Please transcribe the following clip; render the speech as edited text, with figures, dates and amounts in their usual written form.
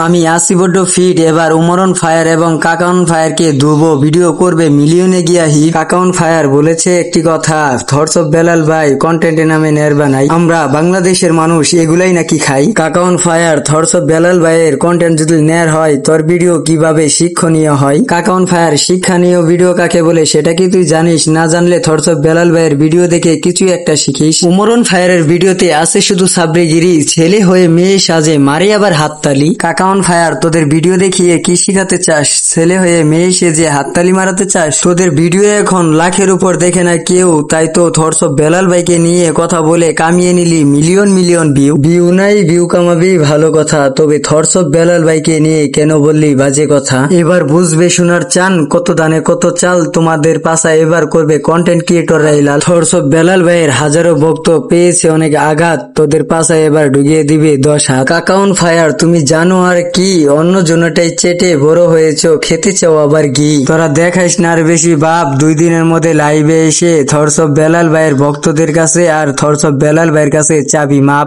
আমি আসি বড্ড ফিট, এবার উমরন ফায়ার এবং কাকাউন ফায়ারকে ধুবো, ভিডিও করবে মিলিয়নে গিয়া হিট। কাকাউন ফায়ার বলেছে একটি কথা, থটস অফ বেলাল ভাই কন্টেন্টের নামে নেরবা নাই, আমরা বাংলাদেশের মানুষ এগুলাই নাকি খাই। কাকাউন ফায়ার, থটস অফ বেলাল ভাইয়ের কন্টেন্ট যদি নেয়ার হয় তোর ভিডিও কিভাবে শিক্ষণীয় হয়। কাকাউন ফায়ার, শিক্ষণীয় ভিডিও কাকে বলে সেটা কি তুই জানিস? না জানলে থটস অফ বেলাল ভাইয়ের ভিডিও দেখে কিছু একটা শিখিস। উমরন ফায়ারের ভিডিওতে আছে শুধু সাবরিগিরি, ছেলে হয়ে মেয়ে সাজে মারে আবার হাততালি। কাকাউন ফায়ার, তোদের ভিডিও দেখিয়ে কি শিখাতে চাস? ছেলে হয়ে মেয়ে সেজে হাততালি মারাতে চাস? তোদের ভিডিও এখন লাখের উপর দেখে না কেউ, তাই তো থটস অফ বেলাল ভাইকে নিয়ে কথা বলে কামিয়ে নিলি মিলিয়ন মিলিয়ন ভিউ। ভিউ নাই, ভিউ কামাবি ভালো কথা, তবে থটস অফ বেলাল ভাইকে নিয়ে কেন বললি বাজে কথা? এবার বুঝবে সোনার চান, কত দানে কত চাল, তোমাদের পাশা এবার করবে কন্টেন্ট ক্রিয়েটররাই লাল। থটস অফ বেলাল ভাইয়ের হাজারো ভক্ত পেয়েছে অনেক আঘাত, তোদের পাশা এবার ঢুকিয়ে দিবে 10 হাত। কাকাউন ফায়ার, তুমি জানো আর কি, অন্য জনটাই চেটে বড় হয়েছো, খেতে চাও আবার ঘি। তোরা দেখাইস না আর বেশি বাপ, 2 দিনের মধ্যে লাইভে এসে থটস অফ বেলাল ভাইয়ের ভক্তদের কাছে আর থটস অফ বেলাল ভাইয়ের কাছে চাবি মাপ।